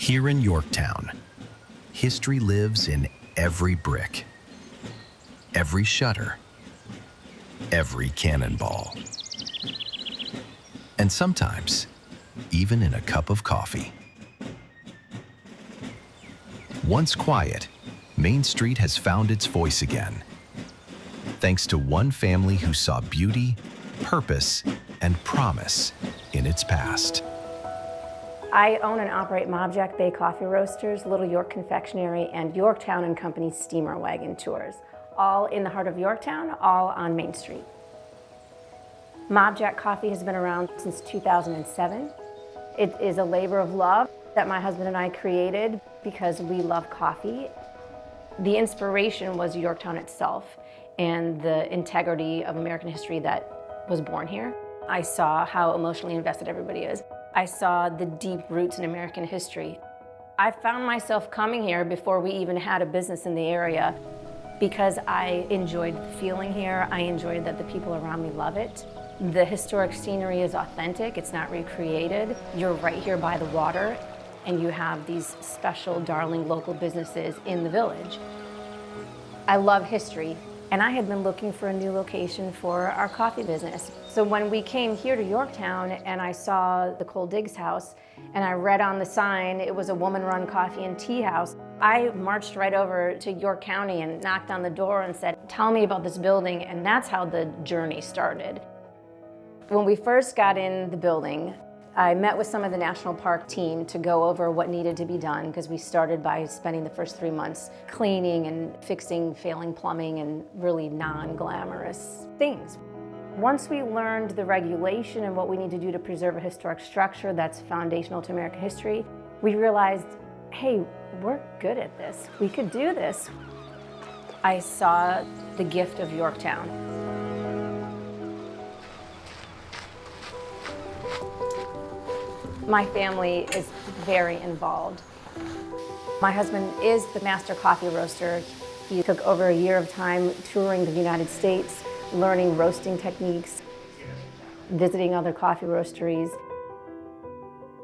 Here in Yorktown, history lives in every brick, every shutter, every cannonball, and sometimes even in a cup of coffee. Once quiet, Main Street has found its voice again, thanks to one family who saw beauty, purpose, and promise in its past. I own and operate Mobjack Bay Coffee Roasters, Little York Confectionery, and Yorktown and Company Steamer Wagon Tours, all in the heart of Yorktown, all on Main Street. Mobjack Coffee has been around since 2007. It is a labor of love that my husband and I created because we love coffee. The inspiration was Yorktown itself and the integrity of American history that was born here. I saw how emotionally invested everybody is. I saw the deep roots in American history. I found myself coming here before we even had a business in the area because I enjoyed the feeling here. I enjoyed that the people around me love it. The historic scenery is authentic, it's not recreated. You're right here by the water, and you have these special, darling local businesses in the village. I love history, and I had been looking for a new location for our coffee business. So when we came here to Yorktown and I saw the Cole Diggs house, and I read on the sign it was a woman-run coffee and tea house, I marched right over to York County and knocked on the door and said, "Tell me about this building," and that's how the journey started. When we first got in the building, I met with some of the National Park team to go over what needed to be done because we started by spending the first 3 months cleaning and fixing failing plumbing and really non-glamorous things. Once we learned the regulation and what we need to do to preserve a historic structure that's foundational to American history, we realized, hey, we're good at this. We could do this. I saw the gift of Yorktown. My family is very involved. My husband is the master coffee roaster. He took over a year of time touring the United States, learning roasting techniques, visiting other coffee roasteries.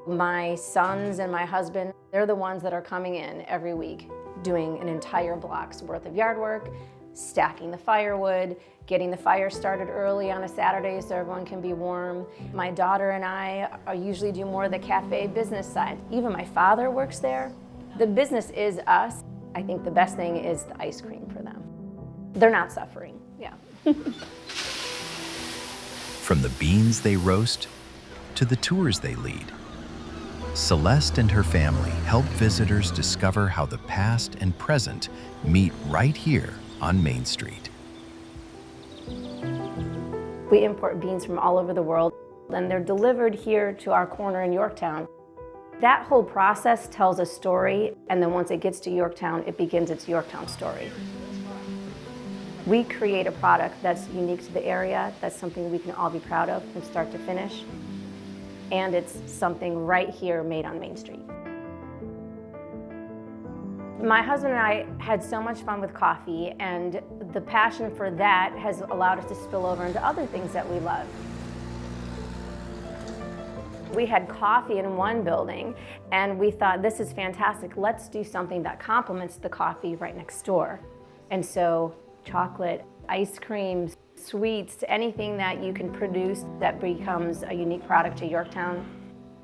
My sons and my husband, they're the ones that are coming in every week, doing an entire block's worth of yard work, stacking the firewood, getting the fire started early on a Saturday so everyone can be warm. My daughter and I usually do more of the cafe business side. Even my father works there. The business is us. I think the best thing is the ice cream for them. They're not suffering, yeah. From the beans they roast to the tours they lead, Celeste and her family help visitors discover how the past and present meet right here on Main Street. We import beans from all over the world, and they're delivered here to our corner in Yorktown. That whole process tells a story, and then once it gets to Yorktown, it begins its Yorktown story. We create a product that's unique to the area, that's something we can all be proud of from start to finish, and it's something right here made on Main Street. My husband and I had so much fun with coffee, and the passion for that has allowed us to spill over into other things that we love. We had coffee in one building, and we thought, this is fantastic. Let's do something that complements the coffee right next door. And so chocolate, ice creams, sweets, anything that you can produce that becomes a unique product to Yorktown.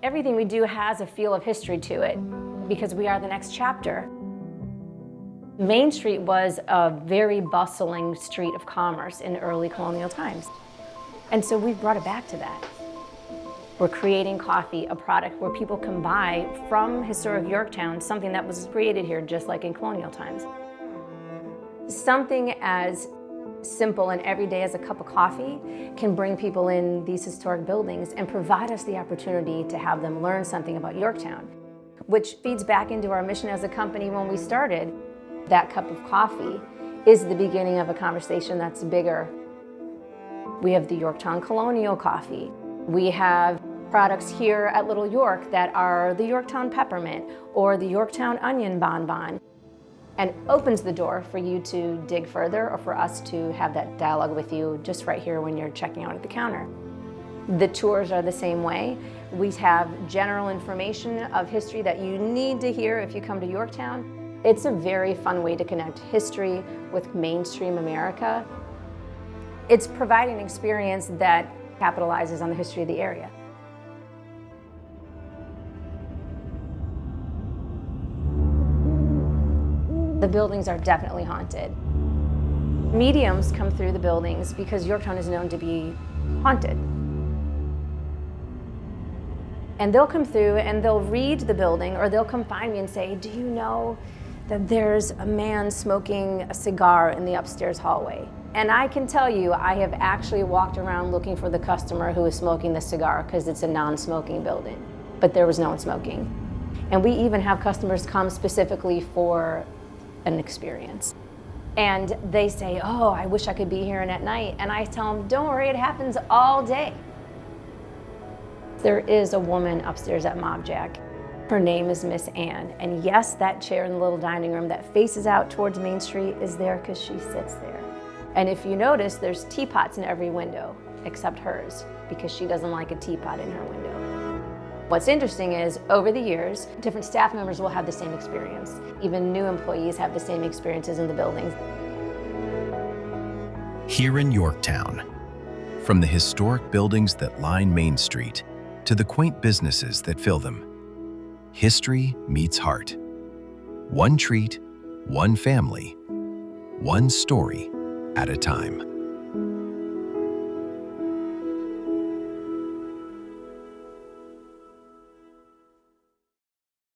Everything we do has a feel of history to it because we are the next chapter. Main Street was a very bustling street of commerce in early colonial times. And so we've brought it back to that. We're creating coffee, a product where people can buy from historic Yorktown something that was created here just like in colonial times. Something as simple and everyday as a cup of coffee can bring people in these historic buildings and provide us the opportunity to have them learn something about Yorktown, which feeds back into our mission as a company when we started. That cup of coffee is the beginning of a conversation that's bigger. We have the Yorktown Colonial Coffee. We have products here at Little York that are the Yorktown Peppermint or the Yorktown Onion Bonbon, and opens the door for you to dig further or for us to have that dialogue with you just right here when you're checking out at the counter. The tours are the same way. We have general information of history that you need to hear if you come to Yorktown. It's a very fun way to connect history with mainstream America. It's providing an experience that capitalizes on the history of the area. The buildings are definitely haunted. Mediums come through the buildings because Yorktown is known to be haunted. And they'll come through and they'll read the building, or they'll come find me and say, do you know that there's a man smoking a cigar in the upstairs hallway? And I can tell you, I have actually walked around looking for the customer who is smoking the cigar because it's a non-smoking building, but there was no one smoking. And we even have customers come specifically for an experience. And they say, oh, I wish I could be here at night. And I tell them, don't worry, it happens all day. There is a woman upstairs at Mob Jack. Her name is Miss Ann. And yes, that chair in the little dining room that faces out towards Main Street is there because she sits there. And if you notice, there's teapots in every window except hers because she doesn't like a teapot in her window. What's interesting is, over the years, different staff members will have the same experience. Even new employees have the same experiences in the buildings. Here in Yorktown, from the historic buildings that line Main Street to the quaint businesses that fill them, history meets heart. One treat, one family, one story at a time.